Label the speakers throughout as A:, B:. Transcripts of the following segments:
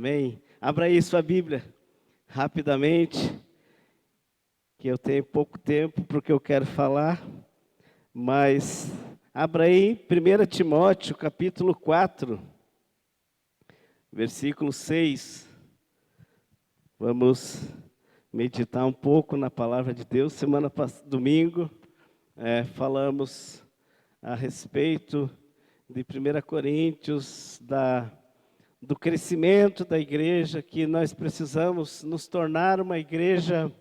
A: Amém? Abra aí sua Bíblia, rapidamente, que eu tenho pouco tempo para o que eu quero falar, mas abra aí 1 Timóteo, capítulo 4, versículo 6. Vamos meditar um pouco na palavra de Deus. Domingo, falamos a respeito de 1 Coríntios, do crescimento da igreja, que nós precisamos nos tornar uma igreja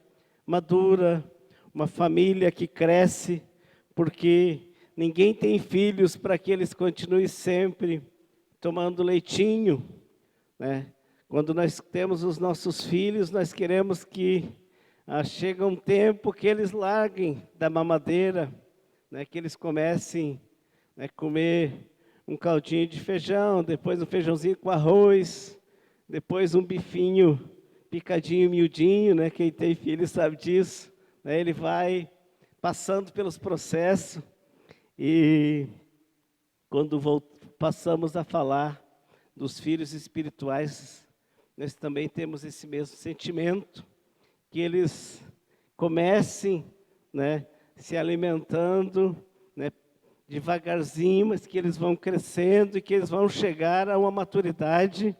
A: madura, uma família que cresce, porque ninguém tem filhos para que eles continuem sempre tomando leitinho, né? Quando nós temos os nossos filhos, nós queremos que chegue um tempo que eles larguem da mamadeira, né? Que eles comecem a comer um caldinho de feijão, depois um feijãozinho com arroz, depois um bifinho picadinho, miudinho, né? Quem tem filho sabe disso, né? Ele vai passando pelos processos e quando passamos a falar dos filhos espirituais, nós também temos esse mesmo sentimento, que eles comecem, né, se alimentando, né, devagarzinho, mas que eles vão crescendo e que eles vão chegar a uma maturidade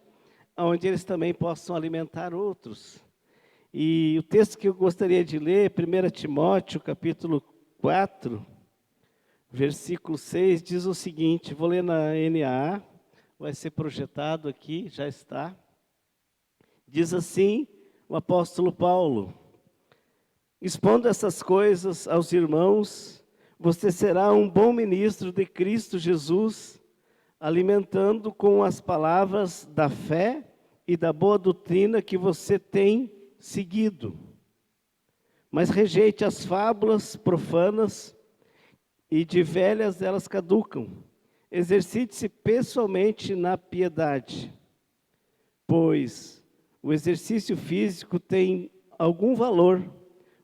A: onde eles também possam alimentar outros. E o texto que eu gostaria de ler, 1 Timóteo, capítulo 4, versículo 6, diz o seguinte, vou ler na NAA, vai ser projetado aqui, já está. Diz assim o apóstolo Paulo: expondo essas coisas aos irmãos, você será um bom ministro de Cristo Jesus, alimentando com as palavras da fé e da boa doutrina que você tem seguido. Mas rejeite as fábulas profanas e de velhas elas caducam. Exercite-se pessoalmente na piedade, pois o exercício físico tem algum valor,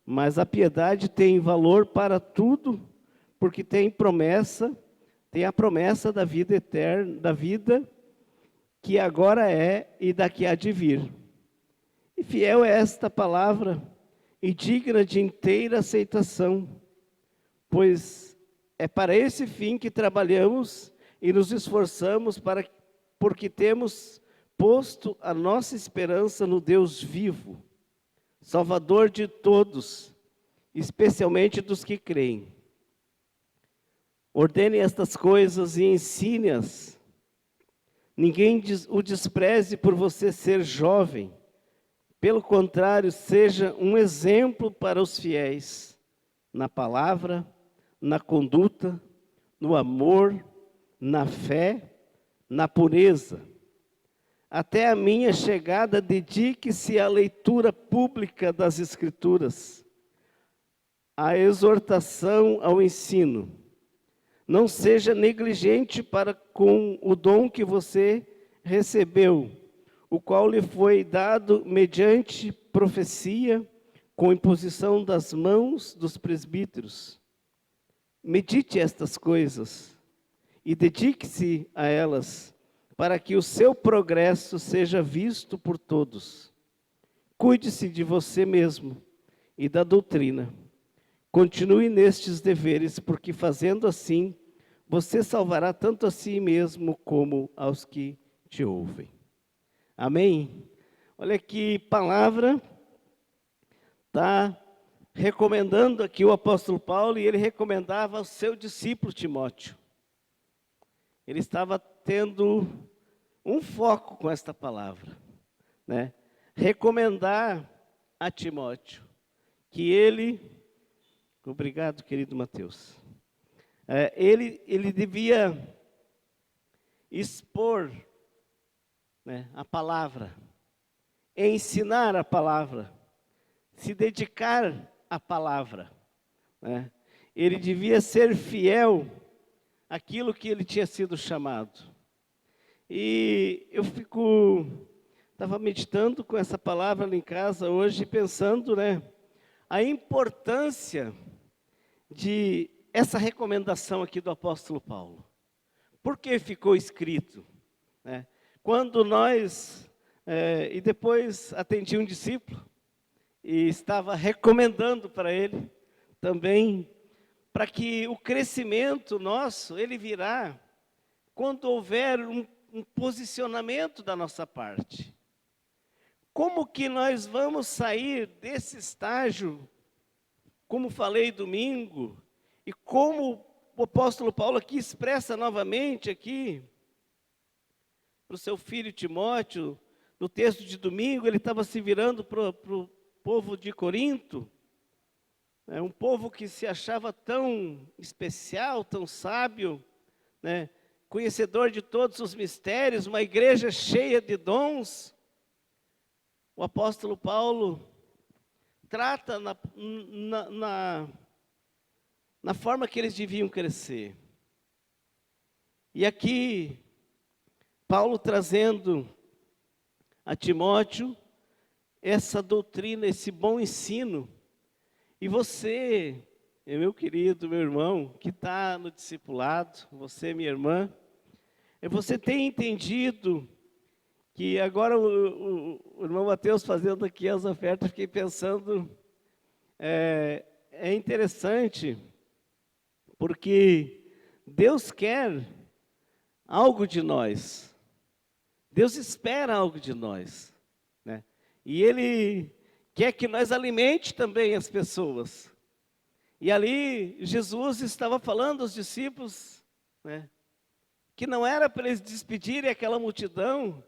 A: mas a piedade tem valor para tudo, porque tem a promessa da vida eterna, da vida que agora é e da que há de vir. E fiel é esta palavra, e digna de inteira aceitação, pois é para esse fim que trabalhamos e nos esforçamos, porque temos posto a nossa esperança no Deus vivo, Salvador de todos, especialmente dos que creem. Ordene estas coisas e ensine-as. Ninguém o despreze por você ser jovem. Pelo contrário, seja um exemplo para os fiéis, na palavra, na conduta, no amor, na fé, na pureza. Até a minha chegada, dedique-se à leitura pública das Escrituras, à exortação, ao ensino. Não seja negligente para com o dom que você recebeu, o qual lhe foi dado mediante profecia, com imposição das mãos dos presbíteros. Medite estas coisas e dedique-se a elas, para que o seu progresso seja visto por todos. Cuide-se de você mesmo e da doutrina. Continue nestes deveres, porque fazendo assim, você salvará tanto a si mesmo como aos que te ouvem. Amém? Olha que palavra está recomendando aqui o apóstolo Paulo, e ele recomendava ao seu discípulo Timóteo. Ele estava tendo um foco com esta palavra, né? Recomendar a Timóteo que ele... Obrigado, querido Mateus. Ele devia expor, né, a palavra, ensinar a palavra, se dedicar à palavra, né? Ele devia ser fiel àquilo que ele tinha sido chamado. E eu estava meditando com essa palavra lá em casa hoje, pensando, né, a importância de essa recomendação aqui do apóstolo Paulo. Por que ficou escrito, né? Quando nós e depois atendi um discípulo e estava recomendando para ele também, para que o crescimento nosso, ele virá quando houver um posicionamento da nossa parte. Como que nós vamos sair desse estágio, como falei domingo, e como o apóstolo Paulo aqui expressa novamente aqui, para o seu filho Timóteo, no texto de domingo, ele estava se virando para o povo de Corinto, um povo que se achava tão especial, tão sábio, né, conhecedor de todos os mistérios, uma igreja cheia de dons. O apóstolo Paulo trata na forma que eles deviam crescer. E aqui, Paulo trazendo a Timóteo essa doutrina, esse bom ensino. E você, meu querido, meu irmão, que está no discipulado, você, minha irmã, você tem entendido que agora o irmão Mateus fazendo aqui as ofertas, fiquei pensando, é interessante, porque Deus quer algo de nós, Deus espera algo de nós, né? E Ele quer que nós alimente também as pessoas. E ali Jesus estava falando aos discípulos, né, que não era para eles despedirem aquela multidão.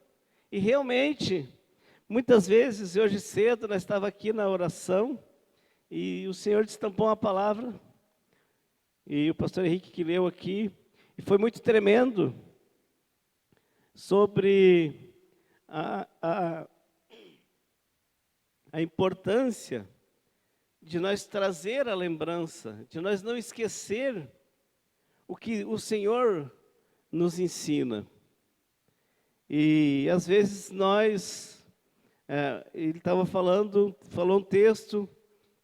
A: E realmente, muitas vezes, hoje cedo, nós estávamos aqui na oração, e o Senhor destampou uma palavra, e o pastor Henrique que leu aqui, e foi muito tremendo, sobre a importância de nós trazer a lembrança, de nós não esquecer o que o Senhor nos ensina. E às vezes ele estava falou um texto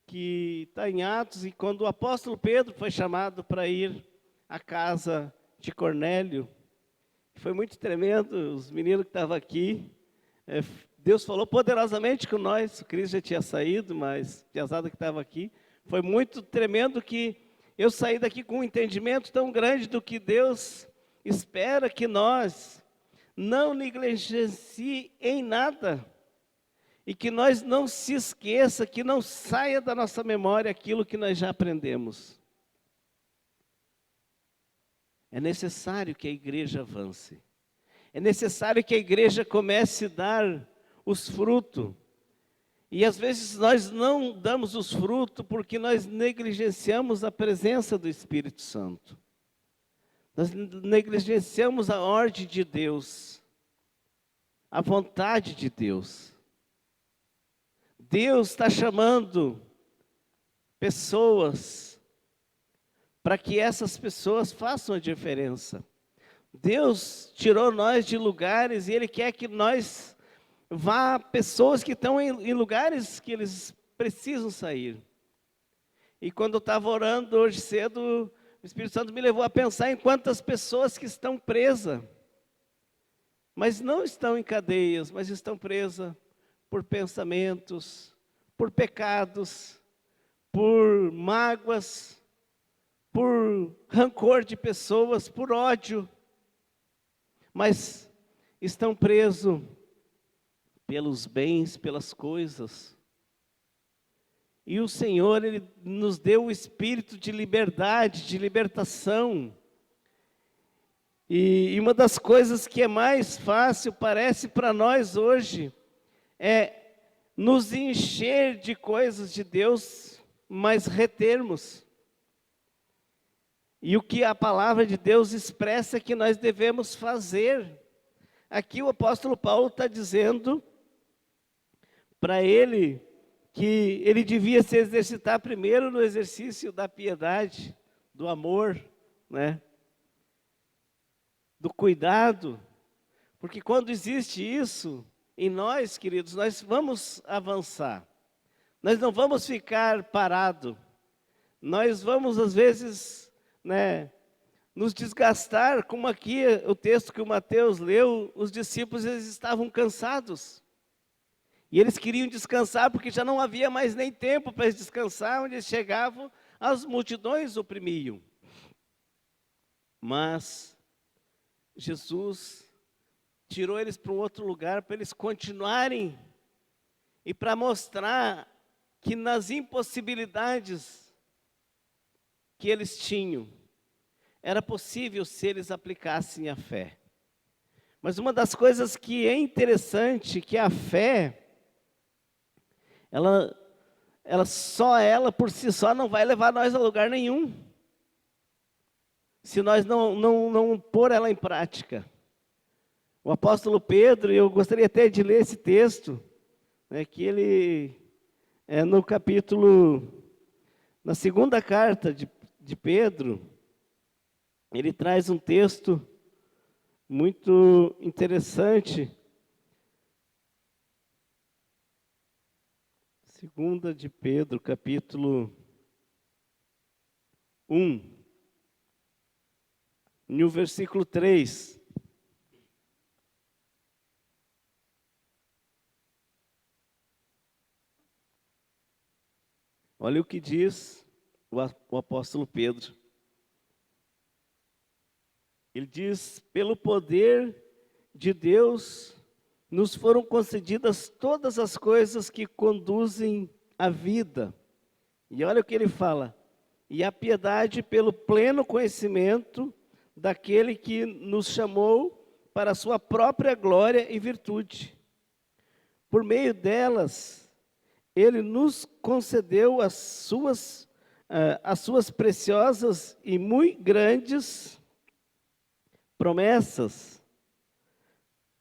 A: que está em Atos, e quando o apóstolo Pedro foi chamado para ir à casa de Cornélio, foi muito tremendo, os meninos que estavam aqui, Deus falou poderosamente com nós, o Cris já tinha saído, mas Piazada que estava aqui, foi muito tremendo que eu saí daqui com um entendimento tão grande do que Deus espera que nós não negligencie em nada, e que nós não se esqueça, que não saia da nossa memória aquilo que nós já aprendemos. É necessário que a igreja avance, é necessário que a igreja comece a dar os frutos, e às vezes nós não damos os frutos porque nós negligenciamos a presença do Espírito Santo. Nós negligenciamos a ordem de Deus, a vontade de Deus. Deus está chamando pessoas para que essas pessoas façam a diferença. Deus tirou nós de lugares e Ele quer que nós vá pessoas que estão em lugares que eles precisam sair. E quando eu estava orando hoje cedo, o Espírito Santo me levou a pensar em quantas pessoas que estão presas, mas não estão em cadeias, mas estão presas por pensamentos, por pecados, por mágoas, por rancor de pessoas, por ódio, mas estão presos pelos bens, pelas coisas. E o Senhor, Ele nos deu o espírito de liberdade, de libertação. E uma das coisas que é mais fácil, parece para nós hoje, é nos encher de coisas de Deus, mas retermos. E o que a palavra de Deus expressa é que nós devemos fazer. Aqui o apóstolo Paulo está dizendo para ele que ele devia se exercitar primeiro no exercício da piedade, do amor, né? Do cuidado, porque quando existe isso em nós, queridos, nós vamos avançar, nós não vamos ficar parados, nós vamos às vezes, né, nos desgastar, como aqui o texto que o Mateus leu, os discípulos eles estavam cansados. E eles queriam descansar porque já não havia mais nem tempo para eles descansar, onde eles chegavam, as multidões oprimiam. Mas Jesus tirou eles para um outro lugar para eles continuarem e para mostrar que nas impossibilidades que eles tinham, era possível se eles aplicassem a fé. Mas uma das coisas que é interessante, que a fé, ela por si só não vai levar nós a lugar nenhum, se nós não pôr ela em prática. O apóstolo Pedro, eu gostaria até de ler esse texto, né, que ele é no capítulo, na segunda carta de Pedro, ele traz um texto muito interessante. Segunda de Pedro, capítulo 1, no versículo 3. Olha o que diz o apóstolo Pedro. Ele diz: pelo poder de Deus, nos foram concedidas todas as coisas que conduzem à vida. E olha o que ele fala: e a piedade pelo pleno conhecimento daquele que nos chamou para a sua própria glória e virtude. Por meio delas, ele nos concedeu as suas preciosas e muito grandes promessas,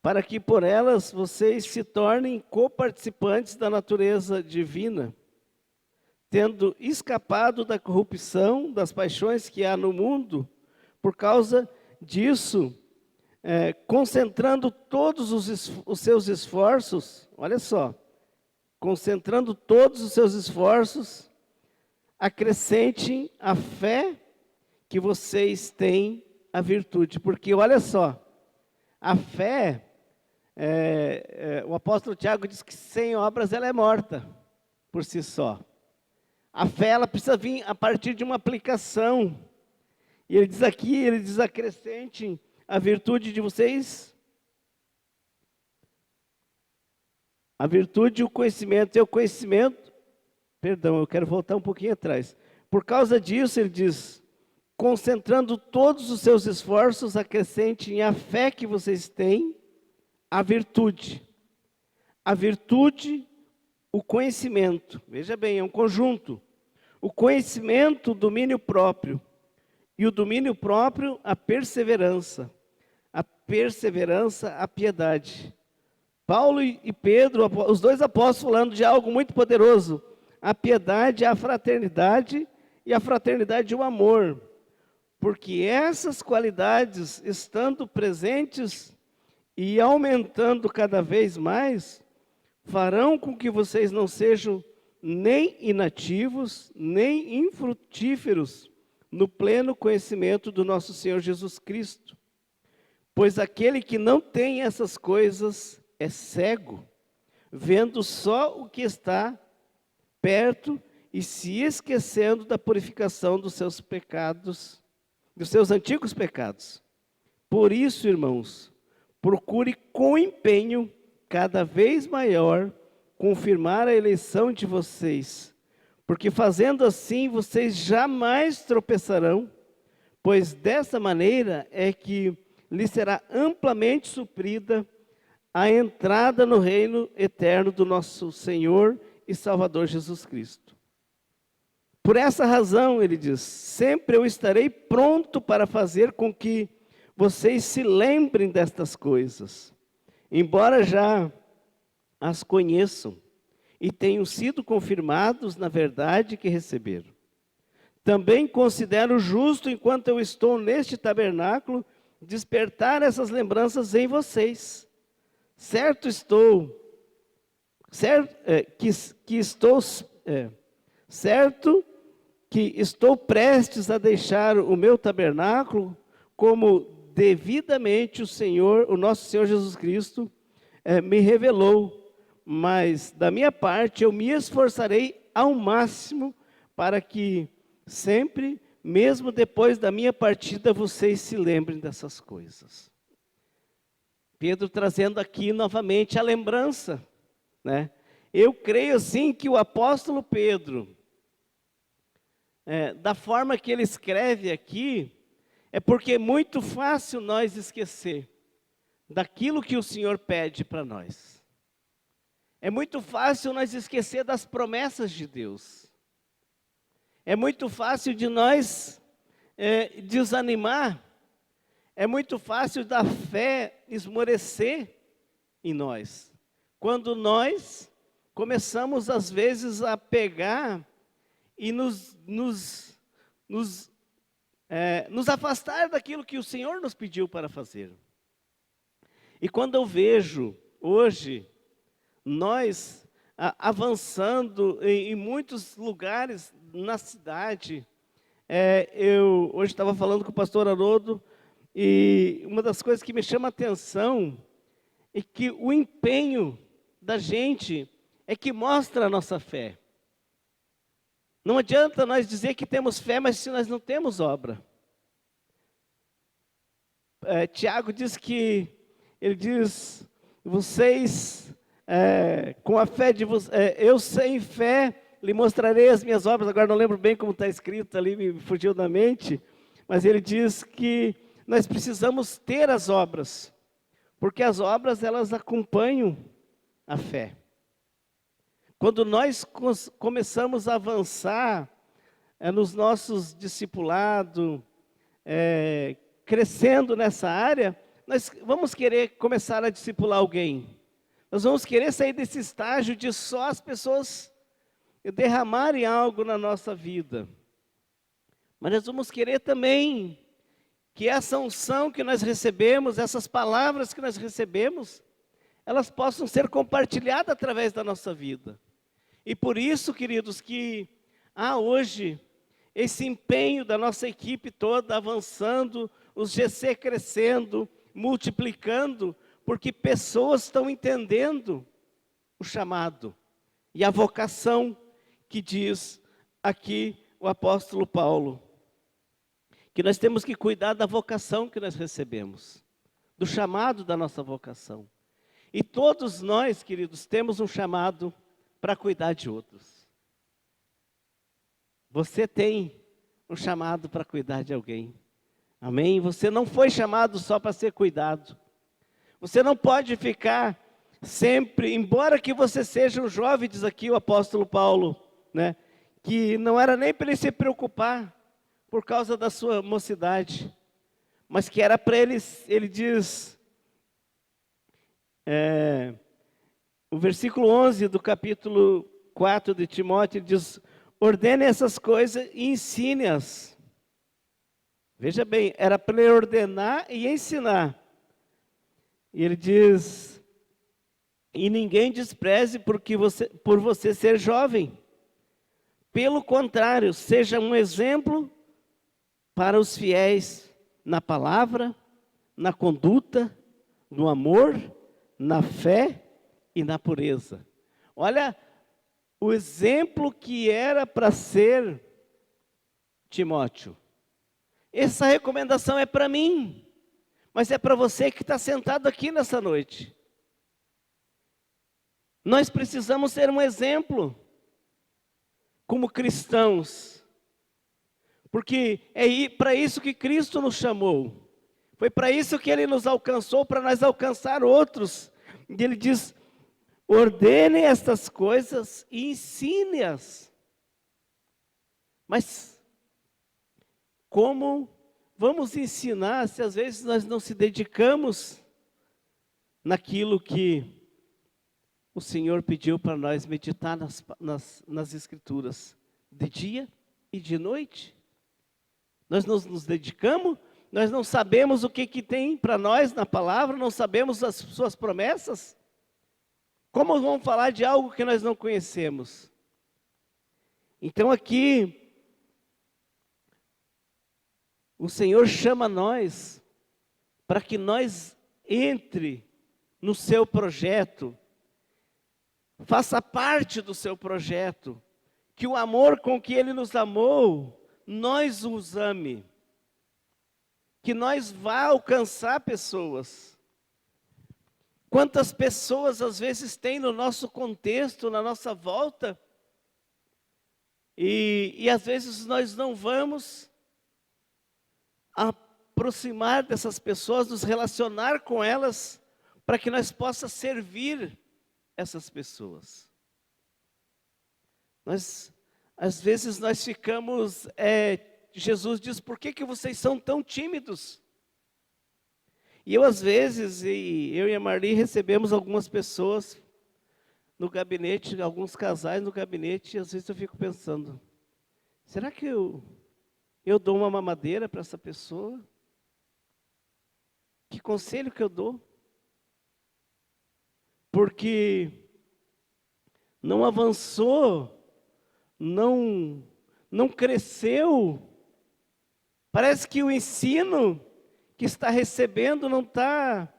A: para que por elas vocês se tornem coparticipantes da natureza divina, tendo escapado da corrupção, das paixões que há no mundo. Por causa disso, concentrando todos os seus esforços, olha só, concentrando todos os seus esforços, acrescentem a fé que vocês têm a virtude. Porque, olha só, a fé, o apóstolo Tiago diz que sem obras ela é morta por si só. A fé, ela precisa vir a partir de uma aplicação. E ele diz aqui, acrescentem a virtude de vocês, a virtude e o conhecimento. E o conhecimento, perdão, eu quero voltar um pouquinho atrás. Por causa disso, ele diz: concentrando todos os seus esforços, acrescentem a fé que vocês têm, a virtude. A virtude, o conhecimento. Veja bem, é um conjunto. O conhecimento, o domínio próprio. E o domínio próprio, a perseverança. A perseverança, a piedade. Paulo e Pedro, os dois apóstolos, falando de algo muito poderoso: a piedade, a fraternidade, e a fraternidade, o amor. Porque essas qualidades, estando presentes e aumentando cada vez mais, farão com que vocês não sejam nem inativos, nem infrutíferos no pleno conhecimento do nosso Senhor Jesus Cristo. Pois aquele que não tem essas coisas é cego, vendo só o que está perto e se esquecendo da purificação dos seus pecados, dos seus antigos pecados. Por isso, irmãos, procure com empenho cada vez maior confirmar a eleição de vocês, porque fazendo assim vocês jamais tropeçarão, pois dessa maneira é que lhes será amplamente suprida a entrada no reino eterno do nosso Senhor e Salvador Jesus Cristo. Por essa razão, ele diz, sempre eu estarei pronto para fazer com que vocês se lembrem destas coisas, embora já as conheçam e tenham sido confirmados na verdade que receberam. Também considero justo, enquanto eu estou neste tabernáculo, despertar essas lembranças em vocês. Certo que estou prestes a deixar o meu tabernáculo, como devidamente o nosso Senhor Jesus Cristo, me revelou, mas da minha parte eu me esforçarei ao máximo para que sempre, mesmo depois da minha partida, vocês se lembrem dessas coisas. Pedro trazendo aqui novamente a lembrança, né? Eu creio sim que o apóstolo Pedro, da forma que ele escreve aqui, é porque é muito fácil nós esquecer daquilo que o Senhor pede para nós. É muito fácil nós esquecer das promessas de Deus. É muito fácil de nós desanimar. É muito fácil da fé esmorecer em nós. Quando nós começamos, às vezes, a pegar e nos afastar daquilo que o Senhor nos pediu para fazer. E quando eu vejo, hoje, nós avançando em muitos lugares na cidade, eu hoje estava falando com o pastor Haroldo, e uma das coisas que me chama a atenção é que o empenho da gente é que mostra a nossa fé. Não adianta nós dizer que temos fé, mas se nós não temos obra. Tiago diz que, ele diz, vocês, com a fé de vocês, eu sem fé lhe mostrarei as minhas obras. Agora não lembro bem como está escrito ali, me fugiu da mente, mas ele diz que nós precisamos ter as obras, porque as obras elas acompanham a fé. Quando nós começamos a avançar nos nossos discipulados, crescendo nessa área, nós vamos querer começar a discipular alguém. Nós vamos querer sair desse estágio de só as pessoas derramarem algo na nossa vida. Mas nós vamos querer também que essa unção que nós recebemos, essas palavras que nós recebemos, elas possam ser compartilhadas através da nossa vida. E por isso, queridos, que hoje, esse empenho da nossa equipe toda avançando, os GC crescendo, multiplicando, porque pessoas estão entendendo o chamado e a vocação que diz aqui o apóstolo Paulo. Que nós temos que cuidar da vocação que nós recebemos, do chamado da nossa vocação. E todos nós, queridos, temos um chamado para cuidar de outros. Você tem um chamado para cuidar de alguém. Amém? Você não foi chamado só para ser cuidado. Você não pode ficar sempre, embora que você seja um jovem, diz aqui o apóstolo Paulo, né, que não era nem para ele se preocupar por causa da sua mocidade, mas que era para ele diz, o versículo 11 do capítulo 4 de Timóteo diz, ordene essas coisas e ensine-as. Veja bem, era para ele ordenar e ensinar. E ele diz, e ninguém despreze por você ser jovem. Pelo contrário, seja um exemplo para os fiéis na palavra, na conduta, no amor, na fé e na pureza. Olha o exemplo que era para ser Timóteo. Essa recomendação é para mim, mas é para você que está sentado aqui nessa noite. Nós precisamos ser um exemplo como cristãos, porque é para isso que Cristo nos chamou. Foi para isso que Ele nos alcançou, para nós alcançar outros. E Ele diz, ordene estas coisas e ensine-as. Mas como vamos ensinar se às vezes nós não se dedicamos naquilo que o Senhor pediu para nós meditar nas Escrituras, de dia e de noite? Nós não nos dedicamos, nós não sabemos o que tem para nós na palavra, não sabemos as suas promessas. Como vamos falar de algo que nós não conhecemos? Então aqui, o Senhor chama nós para que nós entre no seu projeto, faça parte do seu projeto, que o amor com que Ele nos amou, nós os ame, que nós vá alcançar pessoas. Quantas pessoas às vezes tem no nosso contexto, na nossa volta, e às vezes nós não vamos aproximar dessas pessoas, nos relacionar com elas, para que nós possamos servir essas pessoas. Às vezes nós ficamos, Jesus diz, por que vocês são tão tímidos? E eu às vezes, eu e a Marli recebemos algumas pessoas no gabinete, alguns casais no gabinete, e às vezes eu fico pensando, será que eu dou uma mamadeira para essa pessoa? Que conselho que eu dou? Porque não avançou, não cresceu. Parece que o ensino que está recebendo não está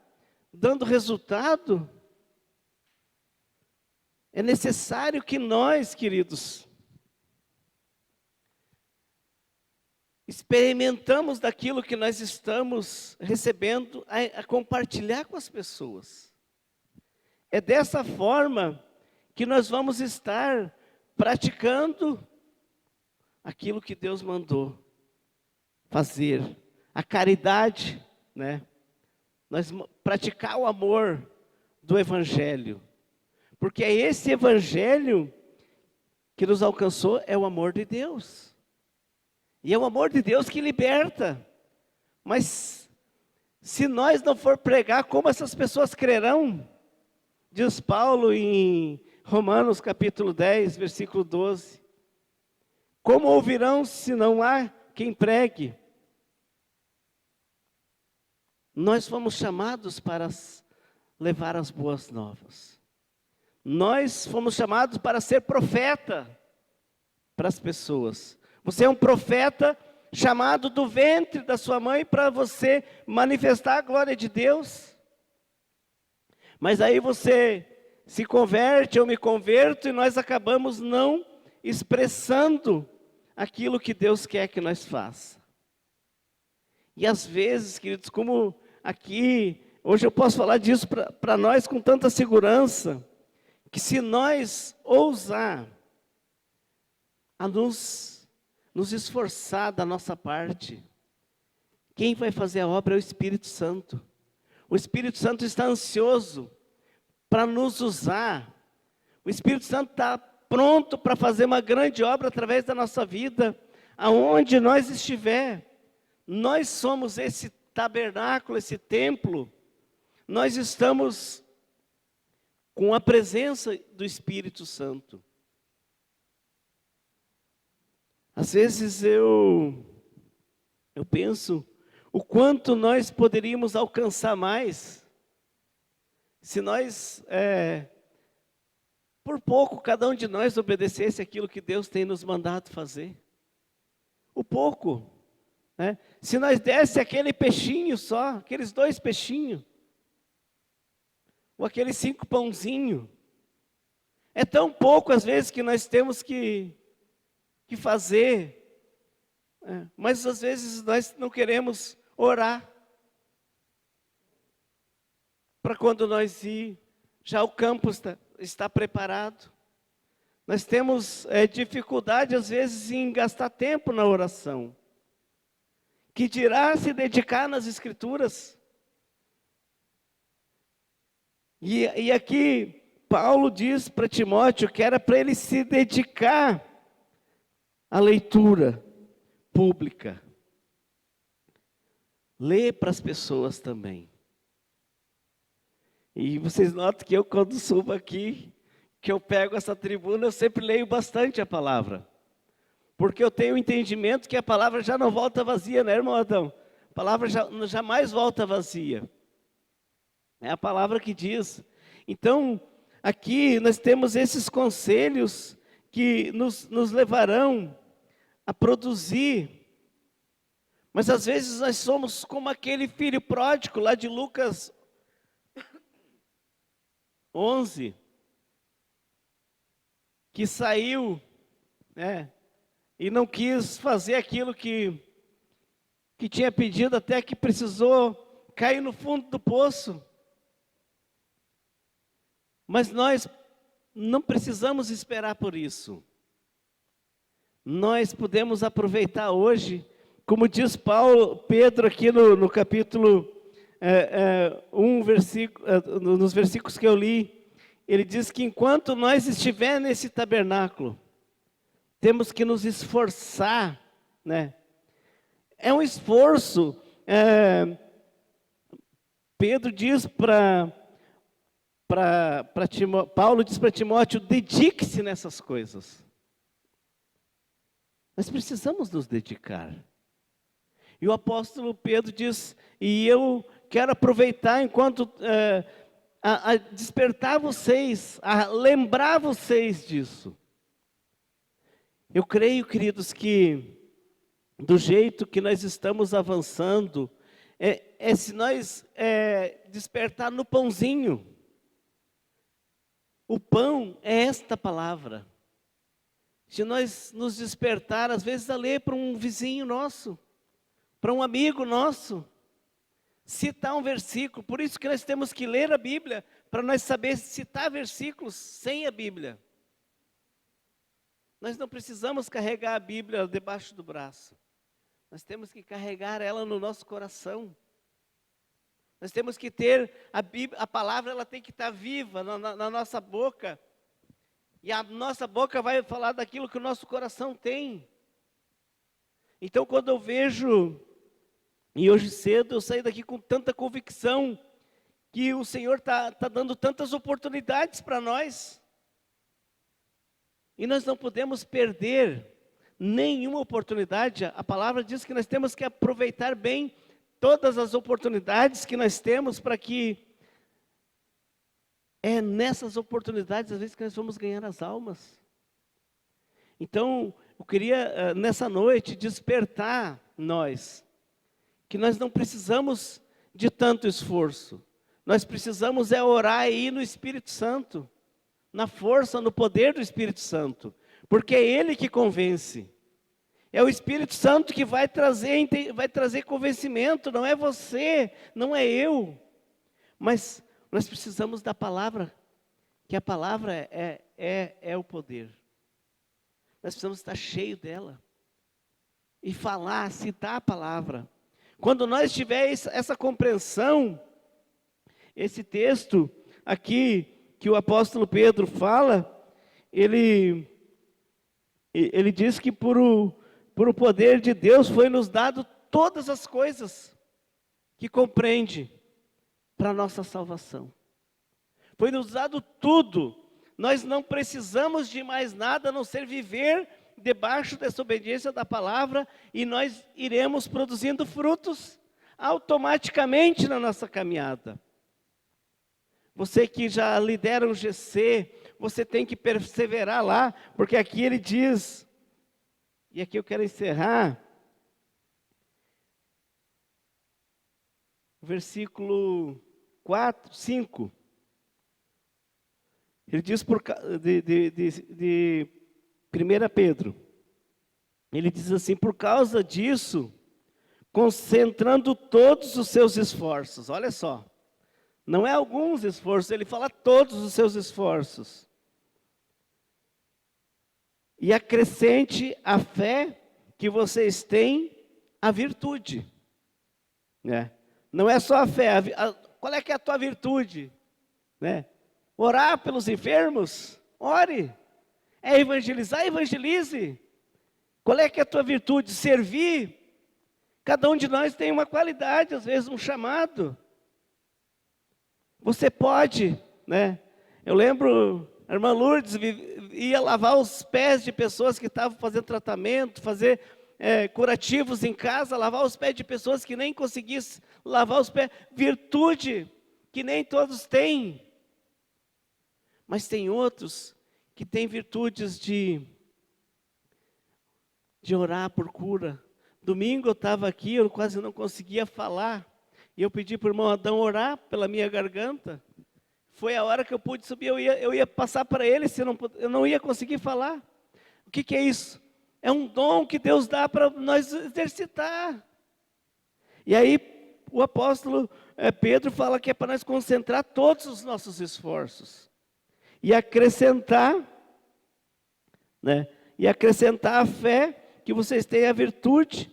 A: dando resultado. É necessário que nós, queridos, experimentamos daquilo que nós estamos recebendo, a compartilhar com as pessoas. É dessa forma que nós vamos estar praticando aquilo que Deus mandou fazer. A caridade, né? Nós praticar o amor do Evangelho. Porque é esse Evangelho que nos alcançou, é o amor de Deus. E é o amor de Deus que liberta. Mas se nós não for pregar, como essas pessoas crerão? Diz Paulo em Romanos capítulo 10, versículo 12. Como ouvirão se não há quem pregue? Nós fomos chamados para levar as boas novas. Nós fomos chamados para ser profeta para as pessoas. Você é um profeta chamado do ventre da sua mãe para você manifestar a glória de Deus. Mas aí você se converte, eu me converto, e nós acabamos não expressando aquilo que Deus quer que nós faça. E às vezes, queridos, como aqui, hoje eu posso falar disso para nós com tanta segurança, que se nós ousar a nos esforçar da nossa parte, quem vai fazer a obra é o Espírito Santo. O Espírito Santo está ansioso para nos usar. O Espírito Santo está pronto para fazer uma grande obra através da nossa vida, aonde nós estiver. Nós somos esse tabernáculo, esse templo. Nós estamos com a presença do Espírito Santo. Às vezes eu penso o quanto nós poderíamos alcançar mais se nós, por pouco, cada um de nós obedecesse aquilo que Deus tem nos mandado fazer. O pouco, né? Se nós desse aquele peixinho só, aqueles 2 peixinhos, ou aqueles 5 pãozinhos, é tão pouco às vezes que nós temos que fazer, mas às vezes nós não queremos orar, para quando nós ir, já o campo está preparado. Nós temos dificuldade às vezes em gastar tempo na oração, que dirá se dedicar nas Escrituras. E aqui Paulo diz para Timóteo que era para ele se dedicar à leitura pública. Ler para as pessoas também. E vocês notam que eu, quando subo aqui, que eu pego essa tribuna, eu sempre leio bastante a palavra. Porque eu tenho o entendimento que a palavra já não volta vazia, né, irmão Adão? A palavra jamais volta vazia. É a palavra que diz. Então, aqui nós temos esses conselhos que nos levarão a produzir Mas às vezes nós somos como aquele filho pródigo lá de Lucas 11, que saiu, né, e não quis fazer aquilo que tinha pedido, até que precisou cair no fundo do poço. Mas nós não precisamos esperar por isso. Nós podemos aproveitar hoje, como diz Pedro aqui no capítulo 1, nos versículos que eu li, ele diz que enquanto nós estiver nesse tabernáculo, temos que nos esforçar, né? É um esforço. Pedro diz Paulo diz para Timóteo, dedique-se nessas coisas. Nós precisamos nos dedicar. E o apóstolo Pedro diz, e eu quero aproveitar enquanto a despertar vocês, a lembrar vocês disso. Eu creio, queridos, que do jeito que nós estamos avançando, se nós despertar no pãozinho. O pão é esta palavra. Se nós nos despertar, às vezes a ler para um vizinho nosso, para um amigo nosso, citar um versículo. Por isso que nós temos que ler a Bíblia, para nós saber citar versículos sem a Bíblia. Nós não precisamos carregar a Bíblia debaixo do braço. Nós temos que carregar ela no nosso coração. Nós temos que ter a Bíblia, a palavra ela tem que estar viva na nossa boca. E a nossa boca vai falar daquilo que o nosso coração tem. Então quando eu vejo, e hoje cedo eu saí daqui com tanta convicção, que o Senhor está dando tantas oportunidades para nós. E nós não podemos perder nenhuma oportunidade. A palavra diz que nós temos que aproveitar bem todas as oportunidades que nós temos, para que nessas oportunidades, às vezes, que nós vamos ganhar as almas. Então, eu queria, nessa noite, despertar nós, que nós não precisamos de tanto esforço. Nós precisamos orar e ir no Espírito Santo, na força, no poder do Espírito Santo, porque é Ele que convence. É o Espírito Santo que vai trazer convencimento, não é você, não é eu. Mas nós precisamos da palavra, que a palavra é o poder. Nós precisamos estar cheio dela. E falar, citar a palavra. Quando nós tivermos essa compreensão, esse texto aqui, que o apóstolo Pedro fala, ele diz que por o poder de Deus foi nos dado todas as coisas que compreende para a nossa salvação. Foi nos dado tudo. Nós não precisamos de mais nada a não ser viver debaixo dessa obediência da palavra, e nós iremos produzindo frutos automaticamente na nossa caminhada. Você que já lidera um GC, você tem que perseverar lá, porque aqui ele diz, e aqui eu quero encerrar, versículo 4, 5. Ele diz de 1 Pedro, ele diz assim, por causa disso, concentrando todos os seus esforços, olha só, não é alguns esforços, ele fala todos os seus esforços. E acrescente a fé que vocês têm, a virtude. Né? Não é só a fé, qual é que é a tua virtude? Né? Orar pelos enfermos? Ore. É evangelizar? Evangelize. Qual é que é a tua virtude? Servir. Cada um de nós tem uma qualidade, às vezes um chamado. Você pode, né? Eu lembro, a irmã Lourdes ia lavar os pés de pessoas que estavam fazendo tratamento, fazer curativos em casa, lavar os pés de pessoas que nem conseguissem lavar os pés. Virtude que nem todos têm. Mas tem outros que têm virtudes de orar por cura. Domingo eu estava aqui, eu quase não conseguia falar. E eu pedi para o irmão Adão orar pela minha garganta. Foi a hora que eu pude subir, eu ia passar para ele, eu não ia conseguir falar. O que é isso? É um dom que Deus dá para nós exercitar. E aí o apóstolo Pedro fala que é para nós concentrar todos os nossos esforços. E acrescentar, né? E acrescentar a fé, que vocês têm a virtude.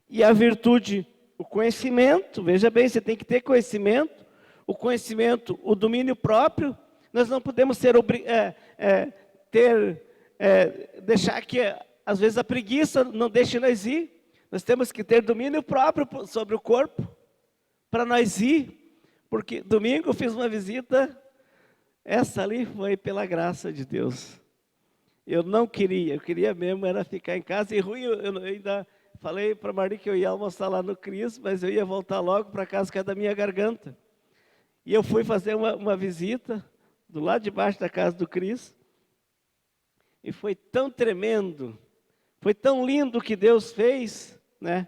A: E a virtude, o conhecimento. Veja bem, você tem que ter conhecimento. O conhecimento, o domínio próprio. Nós não podemos deixar que, às vezes, a preguiça não deixe nós ir. Nós temos que ter domínio próprio sobre o corpo, para nós ir. Porque domingo eu fiz uma visita, essa ali foi pela graça de Deus. Eu não queria, eu queria mesmo era ficar em casa. E ruim, eu ainda falei para a Marli que eu ia almoçar lá no Cris, mas eu ia voltar logo para casa, que é da minha garganta. E eu fui fazer uma visita, do lado de baixo da casa do Cris. E foi tão tremendo, foi tão lindo o que Deus fez, né?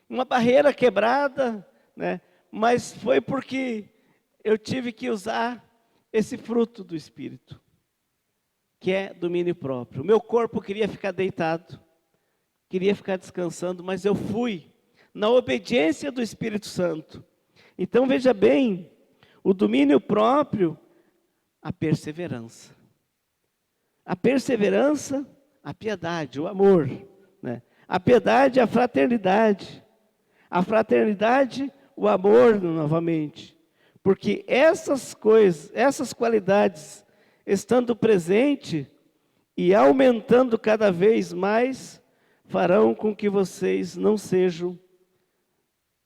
A: Uma barreira quebrada, né? Mas foi porque eu tive que usar esse fruto do Espírito, que é domínio próprio. O meu corpo queria ficar deitado, queria ficar descansando, mas eu fui na obediência do Espírito Santo. Então veja bem, o domínio próprio, a perseverança. A perseverança, a piedade, o amor, né? A piedade, a fraternidade. A fraternidade, o amor novamente. Porque essas coisas, essas qualidades, estando presente e aumentando cada vez mais, farão com que vocês não sejam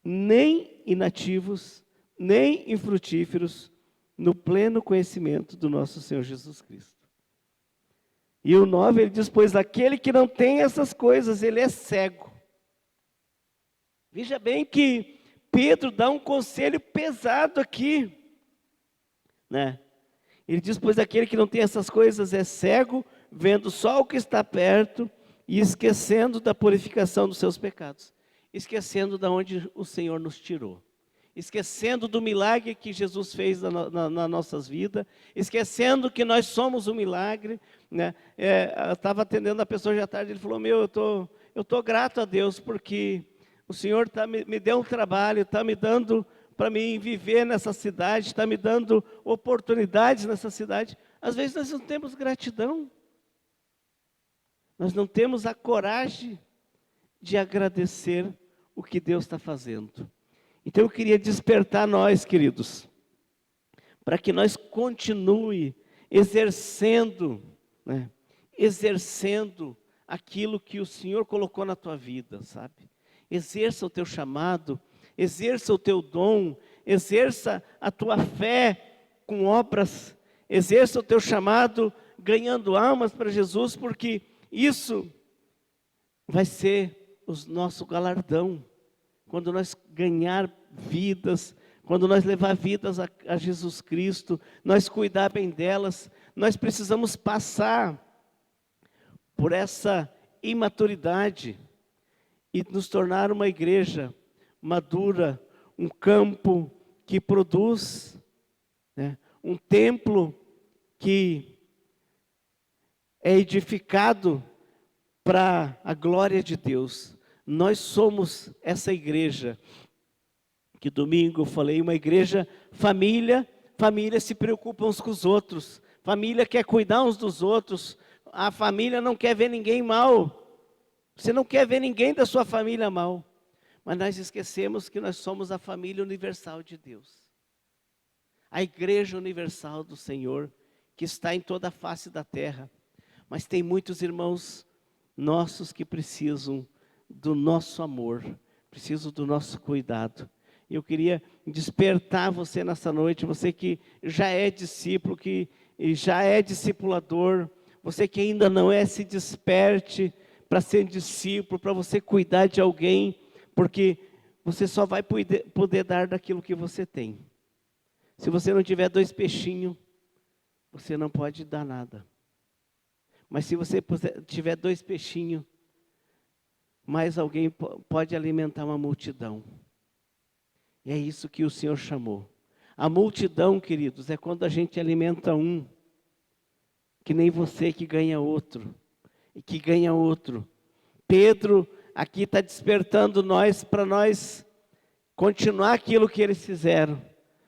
A: nem inativos, nem infrutíferos no pleno conhecimento do nosso Senhor Jesus Cristo. E o 9, ele diz, pois aquele que não tem essas coisas, ele é cego. Veja bem que Pedro dá um conselho pesado aqui, né? Ele diz, pois aquele que não tem essas coisas é cego, vendo só o que está perto e esquecendo da purificação dos seus pecados. Esquecendo de onde o Senhor nos tirou. Esquecendo do milagre que Jesus fez nas nossas vidas, esquecendo que nós somos um milagre, né? Eu estava atendendo a pessoa já à tarde, ele falou, eu tô grato a Deus, porque o Senhor me deu um trabalho, está me dando para mim viver nessa cidade, está me dando oportunidades nessa cidade. Às vezes nós não temos gratidão, nós não temos a coragem de agradecer o que Deus está fazendo. Então eu queria despertar nós, queridos, para que nós continue exercendo, né, exercendo aquilo que o Senhor colocou na tua vida, sabe? Exerça o teu chamado, exerça o teu dom, exerça a tua fé com obras, exerça o teu chamado ganhando almas para Jesus, porque isso vai ser o nosso galardão. Quando nós ganhar vidas, quando nós levar vidas a Jesus Cristo, nós cuidar bem delas, nós precisamos passar por essa imaturidade e nos tornar uma igreja madura, um campo que produz, né? Um templo que é edificado para a glória de Deus. Nós somos essa igreja, que domingo eu falei, uma igreja família, família se preocupa uns com os outros, família quer cuidar uns dos outros, a família não quer ver ninguém mal, você não quer ver ninguém da sua família mal, mas nós esquecemos que nós somos a família universal de Deus, a igreja universal do Senhor, que está em toda a face da terra, mas tem muitos irmãos nossos que precisam do nosso amor, precisam do nosso cuidado. Eu queria despertar você nessa noite, você que já é discípulo, que já é discipulador, você que ainda não é, se desperte para ser discípulo, para você cuidar de alguém, porque você só vai poder dar daquilo que você tem. Se você não tiver 2 peixinhos, você não pode dar nada. Mas se você tiver 2 peixinhos, mas alguém pode alimentar uma multidão. E é isso que o Senhor chamou. A multidão, queridos, é quando a gente alimenta um, que nem você que ganha outro, e que ganha outro. Pedro aqui está despertando nós para nós continuar aquilo que eles fizeram.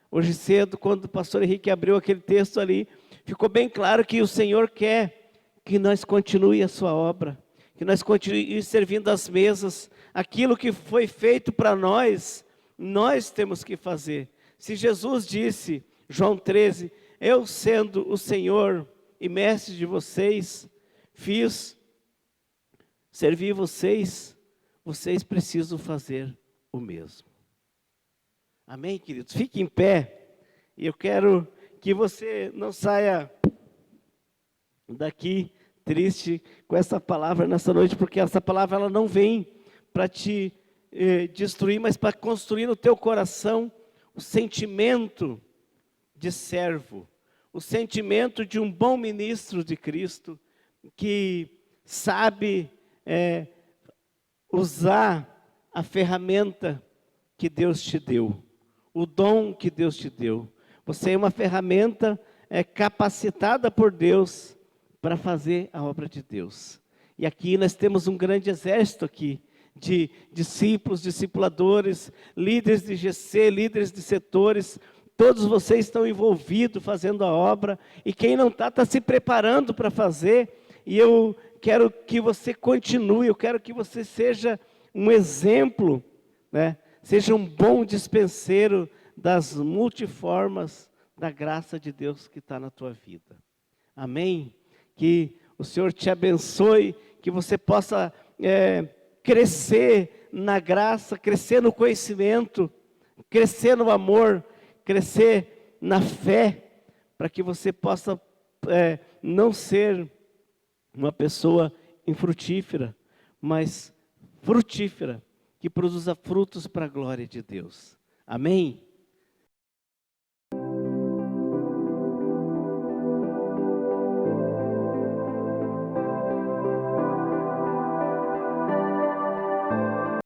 A: Hoje cedo, quando o pastor Henrique abriu aquele texto ali, ficou bem claro que o Senhor quer que nós continue a sua obra, que nós continuemos servindo as mesas. Aquilo que foi feito para nós, nós temos que fazer. Se Jesus disse, João 13, eu sendo o Senhor e mestre de vocês, servi vocês, vocês precisam fazer o mesmo. Amém, queridos? Fique em pé, e eu quero que você não saia daqui triste com essa palavra nessa noite, porque essa palavra ela não vem para te destruir, mas para construir no teu coração o sentimento de servo, o sentimento de um bom ministro de Cristo, que sabe usar a ferramenta que Deus te deu, o dom que Deus te deu. Você é uma ferramenta capacitada por Deus para fazer a obra de Deus. E aqui nós temos um grande exército aqui, de discípulos, discipuladores, líderes de GC, líderes de setores. Todos vocês estão envolvidos fazendo a obra, e quem não está, está se preparando para fazer. E eu quero que você continue, eu quero que você seja um exemplo, né? Seja um bom dispenseiro das multiformas da graça de Deus que está na tua vida. Amém? Que o Senhor te abençoe, que você possa crescer na graça, crescer no conhecimento, crescer no amor, crescer na fé, para que você possa não ser uma pessoa infrutífera, mas frutífera, que produza frutos para a glória de Deus. Amém?